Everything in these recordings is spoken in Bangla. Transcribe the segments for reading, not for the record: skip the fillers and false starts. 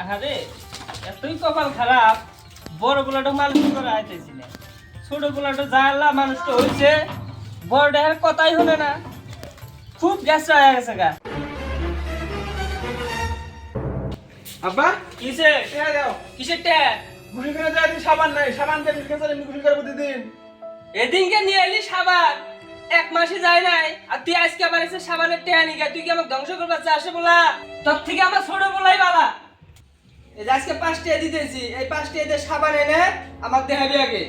আরে এতই কপাল খারাপ, বড় পোলাটা মানুষ করা আইতেছি না, ছোট পোলাটা জানলা মানুষটা হয়েছে, বড় দেহের কথাই হলে না, খুব গ্যাস হয়ে গেছে গা। আব্বা কিসে টেহা দাও কিসের ট্যা? গুলি করে দেয় সাবান নাই সাবান দিয়ে মিশকে চলে গুলি করে প্রতিদিন এদিনকে নিয়ে এলি সাবান, এক মাসে যায় নাই, আর তুই আজকে আবার এসে সাবানের ট্যা নিয়ে তুই কি আমাকে ধ্বংস করবার চাষে বলা? তোর থেকে আমার ছোট বলাই বালা। এই যে আজকে 5 টাকা দিতেছি, এই 5 টাকা দিয়ে সাবান এনে আমাকে দেখাবি আগে।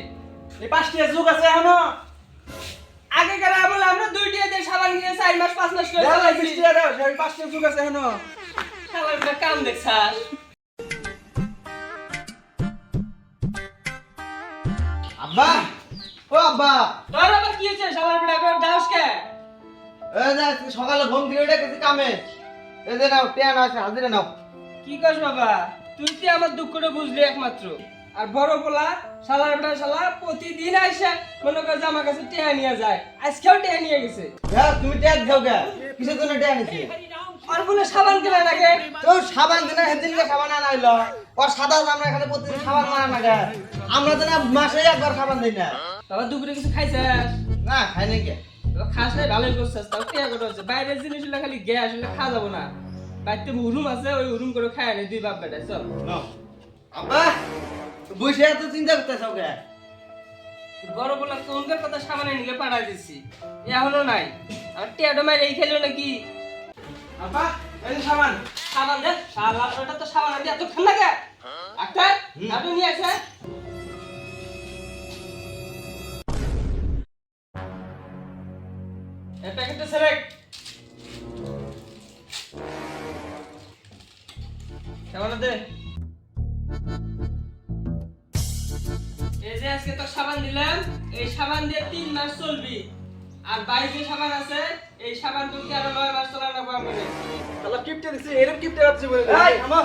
এই 5টা যুগ আছে এখনো আগে কারা আমলে আমরা 2 টাকা দিয়ে সাবান কিনে 4 মাস 5 মাস করে দাও চালাইছি। 20 টাকা দাও সেই 5টা যুগ আছে এখনো শালার একটা কাম দেখছাস। আব্বা ও আব্বা তোর আবার কি হয়েছে? শালার বেটা একবার দাস কে? এই যে আজকে সকালে ঘুম থেকে উঠে গেছি কামে এই যে নাও টেন আছে হাজিরে নাও কি কস বাবা? তুই কি আমার দুঃখটা বুঝলি একমাত্র? আর বড় পোলা শালার বেটা শালা প্রতিদিন আইসা মনে করে যে আমার কাছে টেহা নিয়ে যায়, আজকেও টেহা নিয়ে গেছে। হ্যাঁ তুমি টেন দাও গে কিসের জন্য টেন নিছি আর বলে সাবান কেনা লাগে। তো সাবান দিনে সেদিনকে সাবান আনা হইলো ওর সাদা আমরা এখানে প্রতিদিন সাবান মারা না গে আমরা তো না মাসে একবার সাবান দিই না বাবা দুপুরে কিছু খাইছিস? না খাই নাই কে বাবা খাস নাই, ভালোই করছিস, তাও টেহা করে হচ্ছে। বাইরের জিনিস হলে খালি গ্যাস হলে খাওয়া যাবো না। বাড়িতে উরুম আছে, ওই উরুম করে খায় না দুই বাপ বেটা। চল নাও আব্বা বসে এত চিন্তা করতেছ গে বড় বলা কোনকার কথা সামনে নিয়ে পাঠাই দিচ্ছি, এখনো নাই। আর টেয়াটা মার এই খেলো নাকি? আব্বা এই যে সাবান সাবান দে, শালা ওটা তো সাবান দিয়ে এত ঠান্ডা কে? আক্তার আপনি নিয়ে আসে। এই প্যাকেটটা সিলেক্ট। কেমন দে? এই যে আজকে তো সাবান দিলাম, এই সাবান দিয়ে 3 মাস চলবি। আর বাইরে যে সাবান আছে, এই সাবান তোকে আরো 9 মাস চালানো পারবে। তাহলে কিপটে দিছি এরকম কিপটে আছে বলে এই আমা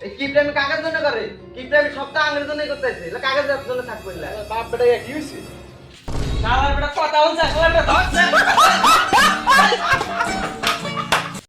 এই কিপটা আমি কাগজ জন্য করে কিপটা আমি সপ্তাহ আঙের জন্যই করতেছি এটা কাগজ জন্য থাকবো না বাপ বেটা কি হইছে শালার বেটা কথা বলছে, শালার বেটা ধরছে।